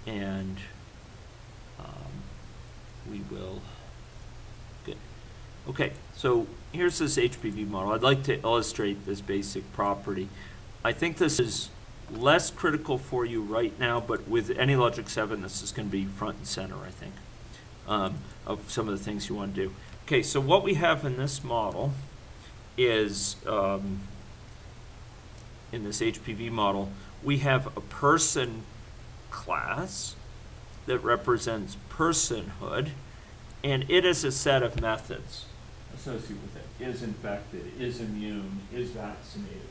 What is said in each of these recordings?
and we will. Good. Okay, so here's this HPV model. I'd like to illustrate this basic property. I think this is less critical for you right now, but with AnyLogic 7, this is going to be front and center, I think, of some of the things you want to do. Okay, so what we have in this model is, in this HPV model, we have a person class that represents personhood, and it is a set of methods associated with it. Is infected, is immune, is vaccinated.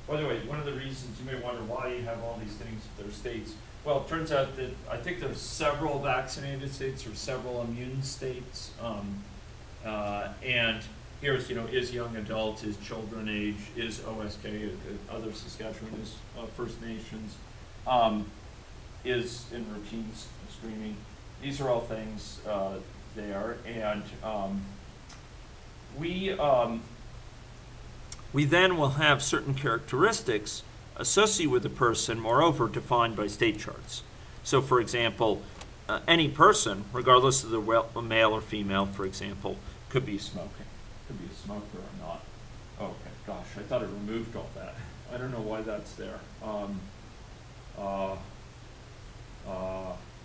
By the way, one of the reasons you may wonder why you have all these things, their states, well, it turns out that I think there's several vaccinated states or several immune states, and here's, is young adult, is children age, is OSK, other Saskatchewan, is First Nations, is in routine screening. These are all things there, and we then will have certain characteristics associated with the person, moreover, defined by state charts. So, for example, any person, regardless of the male or female, for example, could be smoking. Could be a smoker or not. Oh, okay, gosh, I thought it removed all that. I don't know why that's there.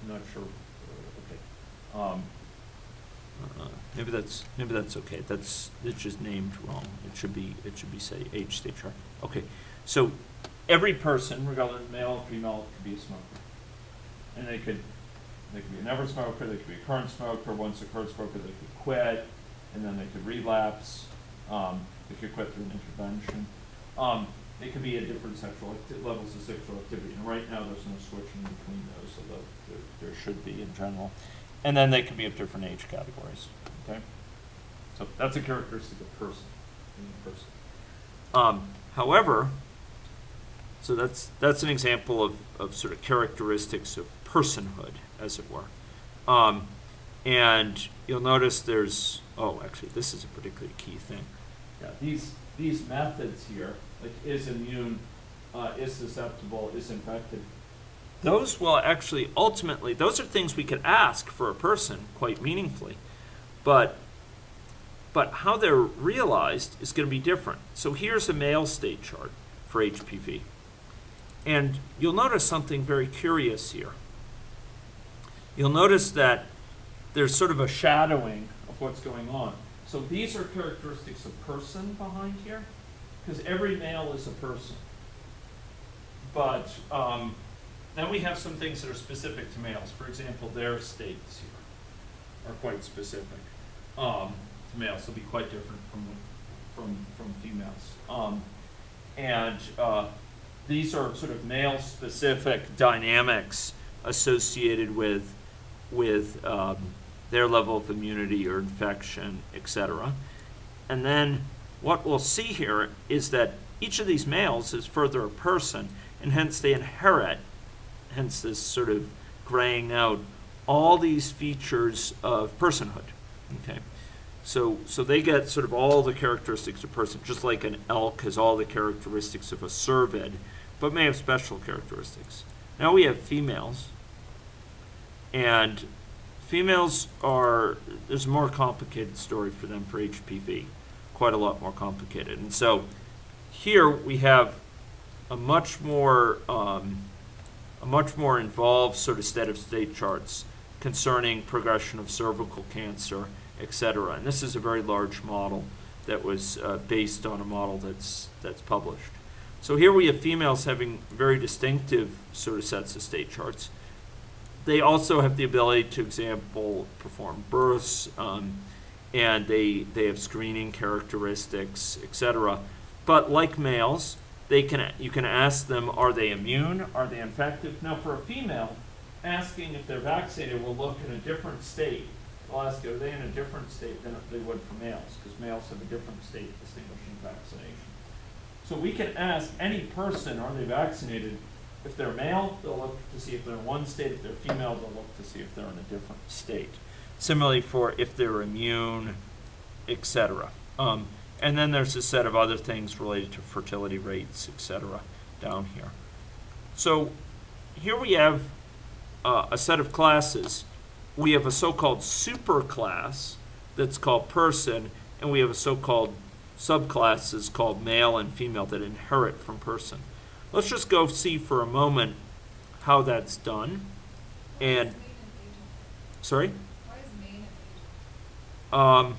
Not sure. Okay. Maybe that's okay. It's just named wrong. It should be say age state chart. Okay. So every person, regardless of male or female, could be a smoker, and they could be a never smoker. They could be a current smoker. Once a current smoker, they could quit, and then they could relapse. They could quit through an intervention. They could be at different sexual levels of sexual activity, and right now there's no switching between those, although there should be in general. And then they could be of different age categories. Okay, so that's a characteristic of person. However, so that's an example of sort of characteristics of personhood, as it were. And you'll notice there's actually this is a particularly key thing. Yeah, these methods here, like is immune, is susceptible, is infected. Those will actually ultimately, those are things we could ask for a person quite meaningfully, but how they're realized is going to be different. So here's a male state chart for HPV, and you'll notice something very curious here. You'll notice that there's sort of a shadowing of what's going on. So these are characteristics of person behind here, because every male is a person, but then we have some things that are specific to males. For example, their states here are quite specific to males. They'll be quite different from females. And these are sort of male-specific dynamics associated with their level of immunity or infection, etc. And then what we'll see here is that each of these males is further a person, and hence they inherit, hence this sort of graying out, all these features of personhood. Okay, so they get sort of all the characteristics of person, just like an elk has all the characteristics of a cervid, but may have special characteristics. Now we have females, and females there's a more complicated story for them for HPV, quite a lot more complicated. And so here we have a much more involved sort of set of state charts concerning progression of cervical cancer, etc. And this is a very large model that was based on a model that's published. So here we have females having very distinctive sort of sets of state charts. They also have the ability to, example, perform births, and they have screening characteristics, etc. But like males, you can ask them, are they immune? Are they infective? Now, for a female, asking if they're vaccinated will look in a different state. They'll ask, are they in a different state than they would for males? Because males have a different state distinguishing vaccination. So we can ask any person, are they vaccinated? If they're male, they'll look to see if they're in one state. If they're female, they'll look to see if they're in a different state. Similarly, for if they're immune, etc. And then there's a set of other things related to fertility rates, etc. down here. So here we have a set of classes, we have a so-called superclass that's called person, and we have a so-called subclasses called male and female that inherit from person. Let's just go see for a moment how that's done. And sorry? Why is main and Um,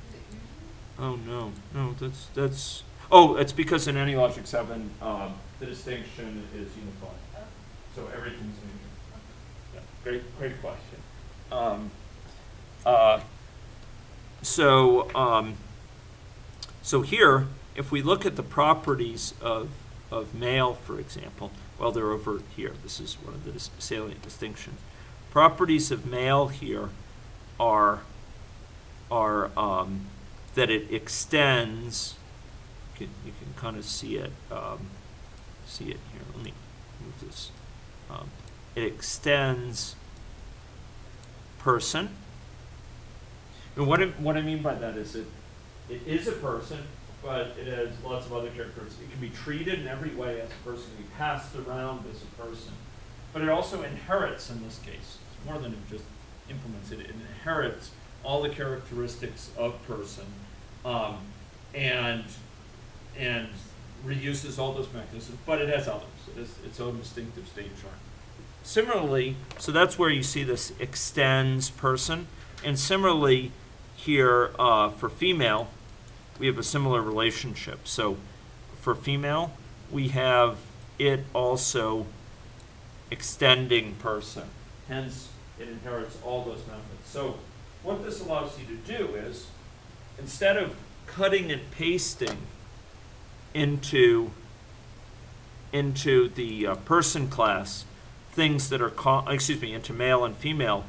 Is it usually? oh no, that's. Oh, it's because in AnyLogic 7, the distinction is unified, Oh. so everything's major. Okay. Yeah, great question. So here, if we look at the properties of male, for example, well, they're over here. This is one of the salient distinctions. Properties of male here are that it extends. You can kind of see it here. Let me move this. It extends person. And what I mean by that is it is a person, but it has lots of other characteristics. It can be treated in every way as a person. It can be passed around as a person. But it also inherits in this case. It's more than it just implements it. It inherits all the characteristics of person, and reuses all those mechanisms, but it has others. It has its own distinctive state chart. Similarly, so that's where you see this extends person. And similarly, here for female, we have a similar relationship. So for female, we have it also extending person. Hence, it inherits all those methods. So what this allows you to do is, instead of cutting and pasting into the person class things that are into male and female,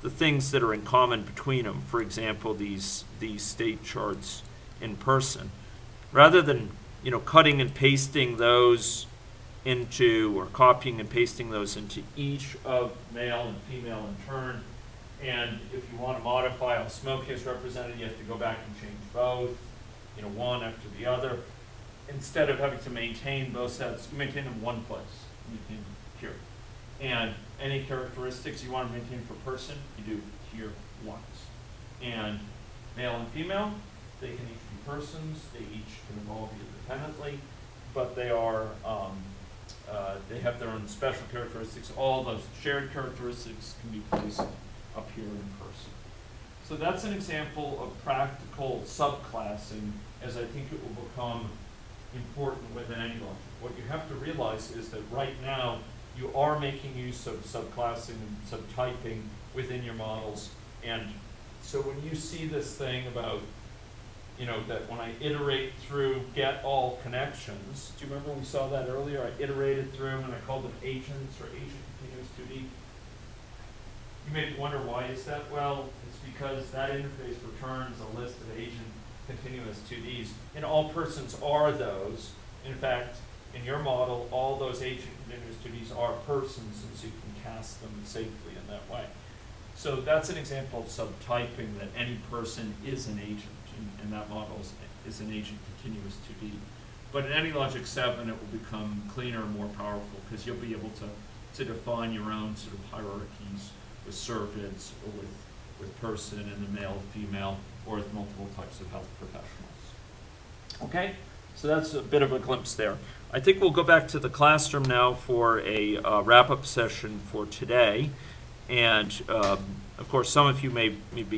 the things that are in common between them. For example, these state charts in person, rather than cutting and pasting those into, or copying and pasting those into each of male and female in turn. And if you want to modify how smoke is represented, you have to go back and change both, one after the other. Instead of having to maintain both sets, you maintain them in one place. You maintain them here. And any characteristics you want to maintain for person, you do here once. And male and female, they can each be persons. They each can evolve independently, but they are they have their own special characteristics. All those shared characteristics can be placed up here in person. So that's an example of practical subclassing, as I think it will become important within AnyLogic. What you have to realize is that right now you are making use of subclassing and subtyping within your models. And so when you see this thing about, that when I iterate through get all connections, do you remember we saw that earlier? I iterated through and I called them agents or agent continuous 2D. You may wonder why is that? Well, it's because that interface returns a list of agent continuous 2Ds, and all persons are those. In fact, in your model, all those agent continuous 2Ds are persons, and so you can cast them safely in that way. So that's an example of subtyping, that any person is an agent, and that model is an agent continuous 2D. But in AnyLogic 7, it will become cleaner and more powerful, because you'll be able to define your own sort of hierarchies with servids, or with person and the male, female, or with multiple types of health professionals. Okay, so that's a bit of a glimpse there. I think we'll go back to the classroom now for a wrap-up session for today. And of course, some of you may be